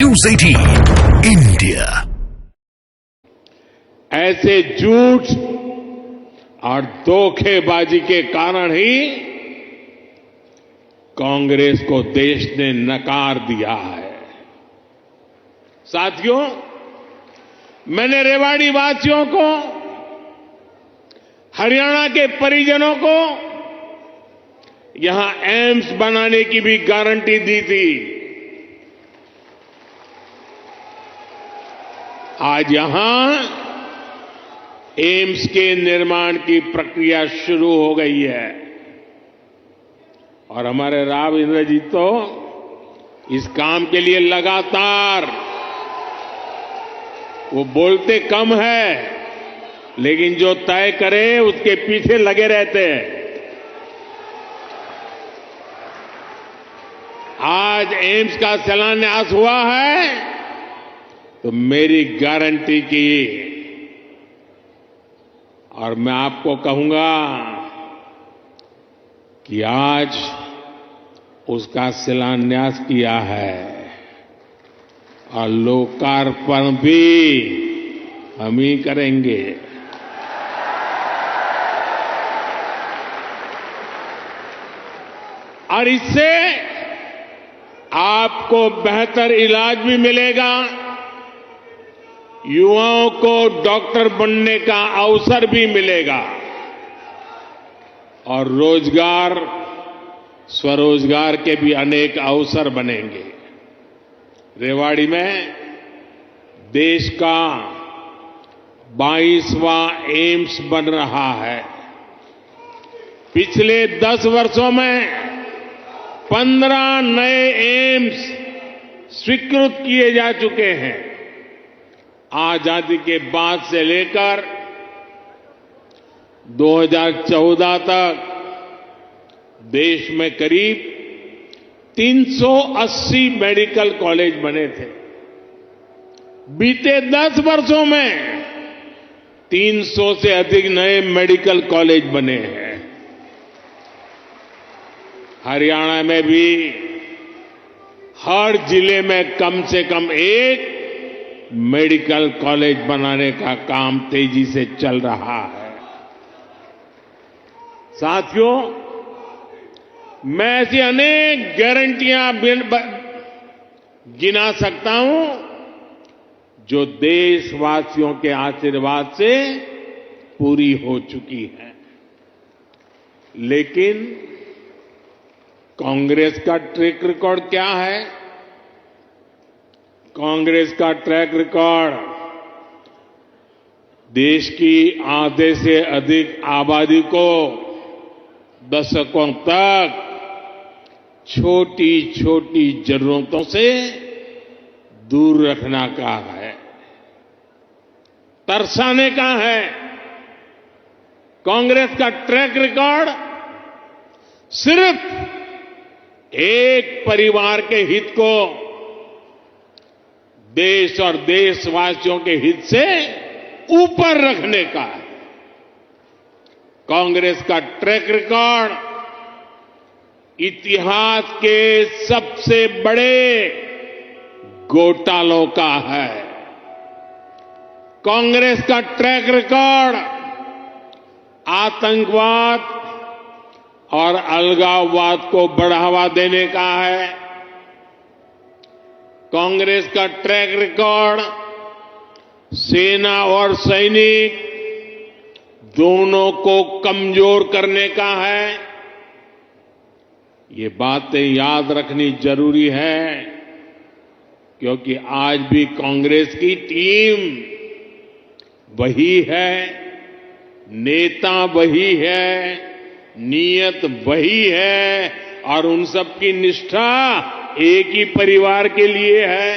News 18 India. ऐसे झूठ और धोखेबाजी के कारण ही कांग्रेस को देश ने नकार दिया है। साथियों, मैंने रेवाड़ी वासियों को, हरियाणा के परिजनों को यहां एम्स बनाने की भी गारंटी दी थी। आज यहां एम्स के निर्माण की प्रक्रिया शुरू हो गई है और हमारे राव इंद्रजीत तो इस काम के लिए लगातार, वो बोलते कम है लेकिन जो तय करे उसके पीछे लगे रहते हैं। आज एम्स का शिलान्यास हुआ है तो मेरी गारंटी की, और मैं आपको कहूंगा कि आज उसका शिलान्यास किया है और लोकार्पण भी हम ही करेंगे। और इससे आपको बेहतर इलाज भी मिलेगा, युवाओं को डॉक्टर बनने का अवसर भी मिलेगा और रोजगार, स्वरोजगार के भी अनेक अवसर बनेंगे। रेवाड़ी में देश का 22वां एम्स बन रहा है। पिछले 10 वर्षों में 15 नए एम्स स्वीकृत किए जा चुके हैं। आजादी के बाद से लेकर 2014 तक देश में करीब 380 मेडिकल कॉलेज बने थे। बीते 10 वर्षों में 300 से अधिक नए मेडिकल कॉलेज बने हैं। हरियाणा में भी हर जिले में कम से कम एक मेडिकल कॉलेज बनाने का काम तेजी से चल रहा है। साथियों, मैं ऐसी अनेक गारंटियां गिना सकता हूं जो देशवासियों के आशीर्वाद से पूरी हो चुकी हैं। लेकिन कांग्रेस का ट्रैक रिकॉर्ड क्या है? कांग्रेस का ट्रैक रिकॉर्ड देश की आधे से अधिक आबादी को दशकों तक छोटी छोटी जरूरतों से दूर रखना का है, तरसाने का है। कांग्रेस का ट्रैक रिकॉर्ड सिर्फ एक परिवार के हित को देश और देशवासियों के हित से ऊपर रखने का है। कांग्रेस का ट्रैक रिकॉर्ड इतिहास के सबसे बड़े घोटालों का है। कांग्रेस का ट्रैक रिकॉर्ड आतंकवाद और अलगाववाद को बढ़ावा देने का है। कांग्रेस का ट्रैक रिकॉर्ड सेना और सैनिक दोनों को कमजोर करने का है। ये बातें याद रखनी जरूरी है क्योंकि आज भी कांग्रेस की टीम वही है, नेता वही है, नीयत वही है और उन सब की निष्ठा एक ही परिवार के लिए है।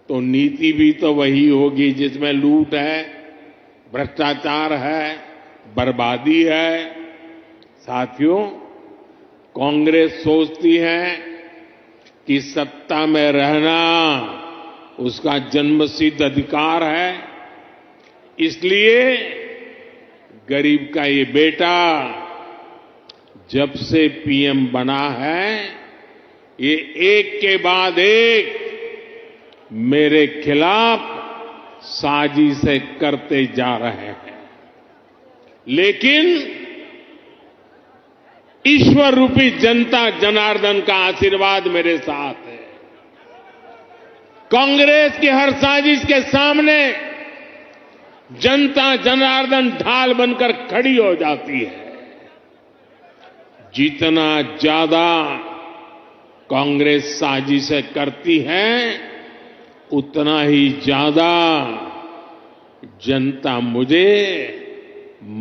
तो नीति भी तो वही होगी जिसमें लूट है, भ्रष्टाचार है, बर्बादी है। साथियों, कांग्रेस सोचती है कि सत्ता में रहना उसका जन्मसिद्ध अधिकार है, इसलिए गरीब का ये बेटा जब से पीएम बना है ये एक के बाद एक मेरे खिलाफ साजिशें करते जा रहे हैं, लेकिन ईश्वर रूपी जनता जनार्दन का आशीर्वाद मेरे साथ है। कांग्रेस की हर साजिश के सामने जनता जनार्दन ढाल बनकर खड़ी हो जाती है। जितना ज्यादा कांग्रेस साजिशें करती है, उतना ही ज्यादा जनता मुझे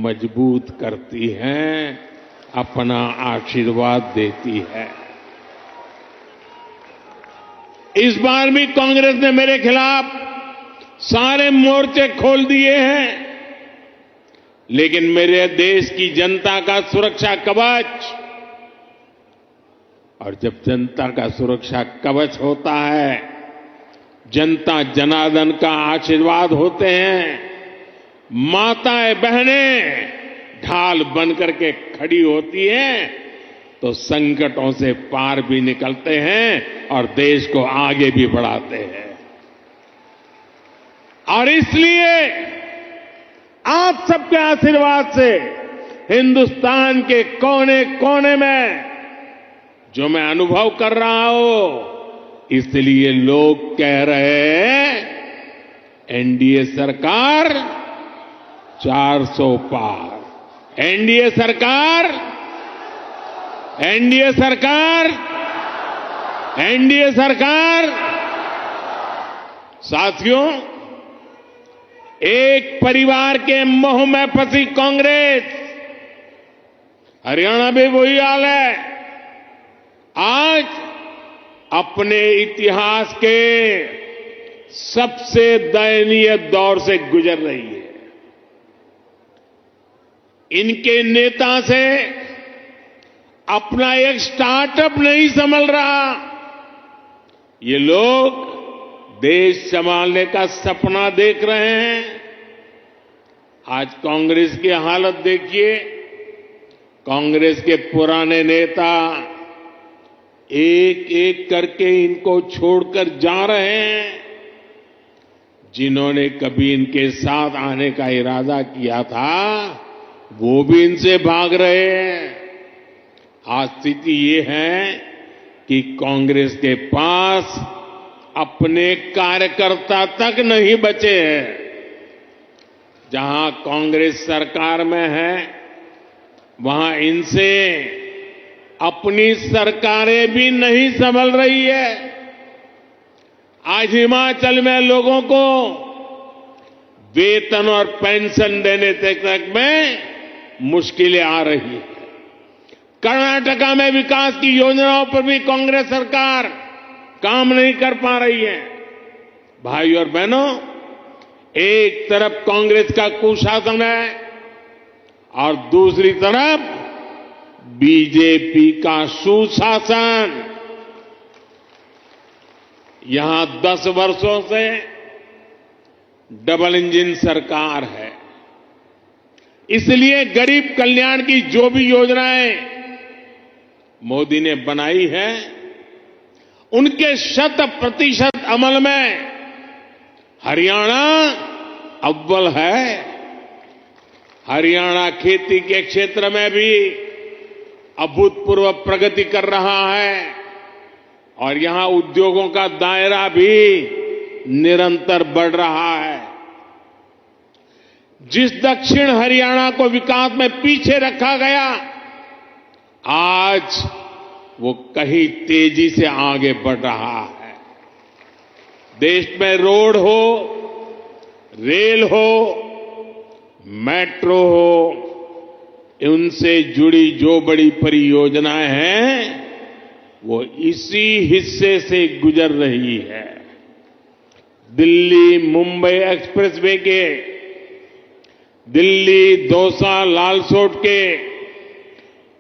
मजबूत करती है, अपना आशीर्वाद देती है। इस बार भी कांग्रेस ने मेरे खिलाफ सारे मोर्चे खोल दिए हैं, लेकिन मेरे देश की जनता का सुरक्षा कवच, और जब जनता का सुरक्षा कवच होता है, जनता जनार्दन का आशीर्वाद होते हैं, माताएं बहनें ढाल बनकर के खड़ी होती हैं, तो संकटों से पार भी निकलते हैं और देश को आगे भी बढ़ाते हैं। और इसलिए आप सबके आशीर्वाद से हिंदुस्तान के कोने कोने में जो मैं अनुभव कर रहा हूं, इसलिए लोग कह रहे हैं एनडीए सरकार 400 पार। एनडीए सरकार, एनडीए सरकार, एनडीए सरकार। साथियों, एक परिवार के मोह में फंसी कांग्रेस, हरियाणा में वही हाल है, आज अपने इतिहास के सबसे दयनीय दौर से गुजर रही है। इनके नेता से अपना एक स्टार्टअप नहीं संभल रहा। ये लोग देश संभालने का सपना देख रहे हैं। आज कांग्रेस की हालत देखिए। कांग्रेस के पुराने नेता एक एक करके इनको छोड़कर जा रहे हैं। जिन्होंने कभी इनके साथ आने का इरादा किया था, वो भी इनसे भाग रहे हैं। आज स्थिति ये है कि कांग्रेस के पास अपने कार्यकर्ता तक नहीं बचे हैं। जहां कांग्रेस सरकार में है, वहां इनसे अपनी सरकारें भी नहीं संभल रही है। आज हिमाचल में लोगों को वेतन और पेंशन देने तक में मुश्किलें आ रही है। कर्नाटका में विकास की योजनाओं पर भी कांग्रेस सरकार काम नहीं कर पा रही है। भाई और बहनों, एक तरफ कांग्रेस का कुशासन है और दूसरी तरफ बीजेपी का सुशासन। यहां 10 वर्षों से डबल इंजन सरकार है। इसलिए गरीब कल्याण की जो भी योजनाएं मोदी ने बनाई है, उनके 100% अमल में हरियाणा अव्वल है। हरियाणा खेती के क्षेत्र में भी अभूतपूर्व प्रगति कर रहा है और यहां उद्योगों का दायरा भी निरंतर बढ़ रहा है। जिस दक्षिण हरियाणा को विकास में पीछे रखा गया, आज वो कहीं तेजी से आगे बढ़ रहा है। देश में रोड हो, रेल हो, मेट्रो हो, उनसे जुड़ी जो बड़ी परियोजनाएं हैं, वो इसी हिस्से से गुजर रही है। दिल्ली मुंबई एक्सप्रेसवे के, दिल्ली दौसा लालसोट के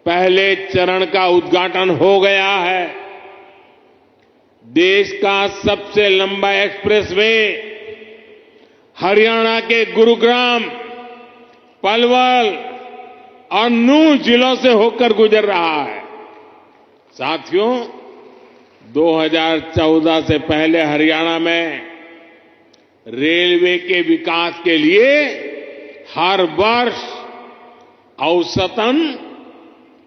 पहले चरण का उद्घाटन हो गया है। देश का सबसे लंबा एक्सप्रेसवे हरियाणा के गुरुग्राम, पलवल और नूंह जिलों से होकर गुजर रहा है। साथियों, 2014 से पहले हरियाणा में रेलवे के विकास के लिए हर वर्ष औसतन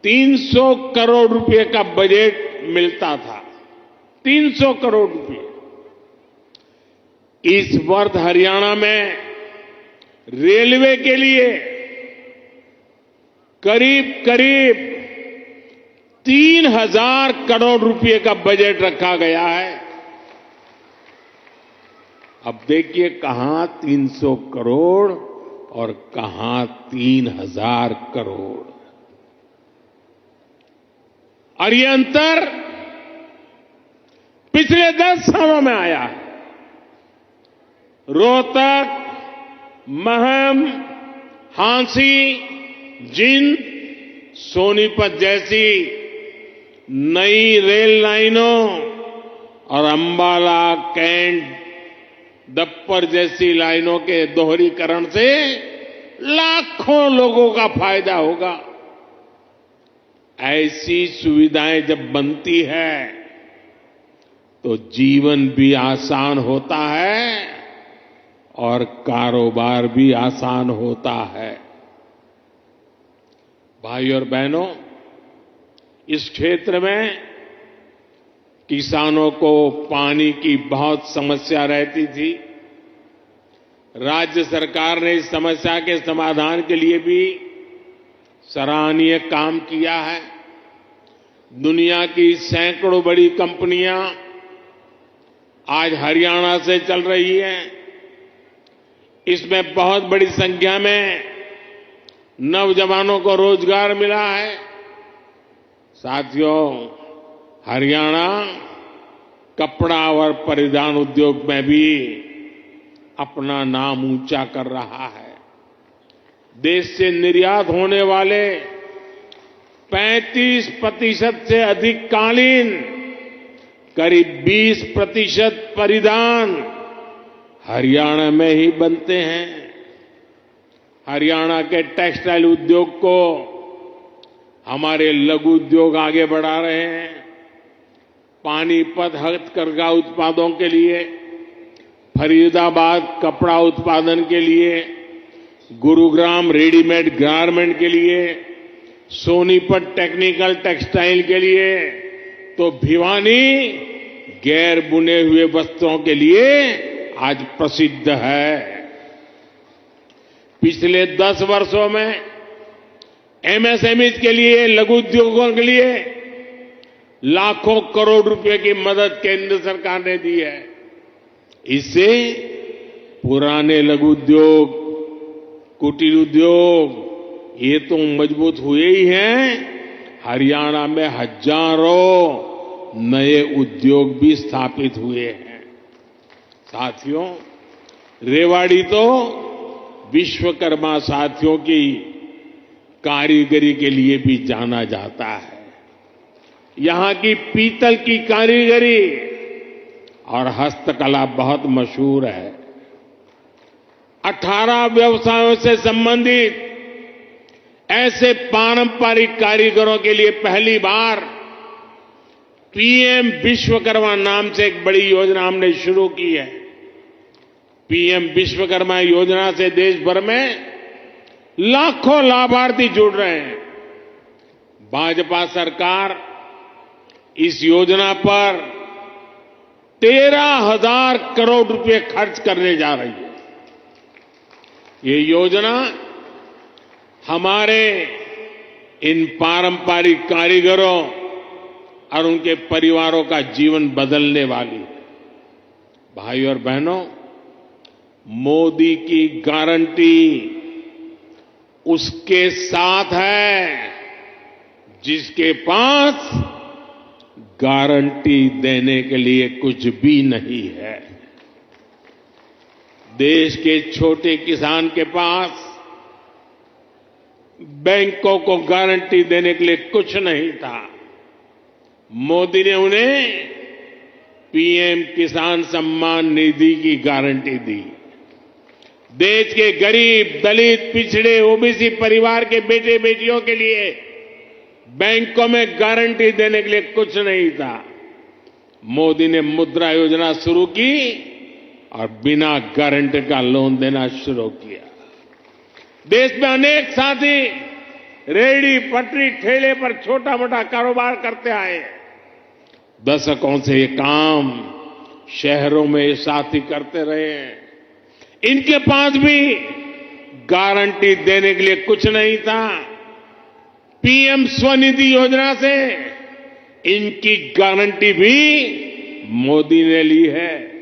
300 करोड़ रुपए का बजट मिलता था। 300 करोड़ रुपए। इस वर्ष हरियाणा में रेलवे के लिए करीब करीब 3000 करोड़ रुपए का बजट रखा गया है। अब देखिए कहां 300 करोड़ और कहां 3000 करोड़, और ये अंतर पिछले 10 सालों में आया है। रोहतक, महम, हांसी, जिंद, सोनीपत जैसी नई रेल लाइनों और अंबाला, कैंट, दप्पर जैसी लाइनों के दोहरीकरण से लाखों लोगों का फायदा होगा। ऐसी सुविधाएं जब बनती है तो जीवन भी आसान होता है और कारोबार भी आसान होता है। भाई और बहनों, इस क्षेत्र में किसानों को पानी की बहुत समस्या रहती थी। राज्य सरकार ने इस समस्या के समाधान के लिए भी सराहनीय काम किया है। दुनिया की सैकड़ों बड़ी कंपनियां आज हरियाणा से चल रही हैं। इसमें बहुत बड़ी संख्या में नौजवानों को रोजगार मिला है। साथियों, हरियाणा कपड़ा और परिधान उद्योग में भी अपना नाम ऊंचा कर रहा है। देश से निर्यात होने वाले 35% से अधिक कालीन, करीब 20% परिधान हरियाणा में ही बनते हैं। हरियाणा के टेक्सटाइल उद्योग को हमारे लघु उद्योग आगे बढ़ा रहे हैं। पानीपत हथकरघा उत्पादों के लिए, फरीदाबाद कपड़ा उत्पादन के लिए, गुरुग्राम रेडीमेड गारमेंट के लिए, सोनीपत टेक्निकल टेक्सटाइल के लिए, तो भिवानी गैर बुने हुए वस्त्रों के लिए आज प्रसिद्ध है। पिछले 10 वर्षों में एमएसएमईज के लिए, लघु उद्योगों के लिए लाखों करोड़ रुपए की मदद केंद्र सरकार ने दी है। इससे पुराने लघु उद्योग, कुटीर उद्योग ये तो मजबूत हुए ही हैं, हरियाणा में हजारों नए उद्योग भी स्थापित हुए हैं। साथियों, रेवाड़ी तो विश्वकर्मा साथियों की कारीगरी के लिए भी जाना जाता है। यहां की पीतल की कारीगरी और हस्तकला बहुत मशहूर है। 18 व्यवसायों से संबंधित ऐसे पारंपरिक कारीगरों के लिए पहली बार पीएम विश्वकर्मा नाम से एक बड़ी योजना हमने शुरू की है। पीएम विश्वकर्मा योजना से देश भर में लाखों लाभार्थी जुड़ रहे हैं। भाजपा सरकार इस योजना पर 13,000 करोड़ रुपए खर्च करने जा रही है। ये योजना हमारे इन पारंपरिक कारीगरों और उनके परिवारों का जीवन बदलने वाली है। भाई और बहनों, मोदी की गारंटी उसके साथ है जिसके पास गारंटी देने के लिए कुछ भी नहीं है। देश के छोटे किसान के पास बैंकों को गारंटी देने के लिए कुछ नहीं था। मोदी ने उन्हें पीएम किसान सम्मान निधि की गारंटी दी। देश के गरीब, दलित, पिछड़े, ओबीसी परिवार के बेटे बेटियों के लिए बैंकों में गारंटी देने के लिए कुछ नहीं था। मोदी ने मुद्रा योजना शुरू की और बिना गारंटी का लोन देना शुरू किया। देश में अनेक साथी रेहड़ी पटरी ठेले पर छोटा मोटा कारोबार करते आए। दशकों से ये काम शहरों में ये साथी करते रहे। इनके पास भी गारंटी देने के लिए कुछ नहीं था। पीएम स्वनिधि योजना से इनकी गारंटी भी मोदी ने ली है।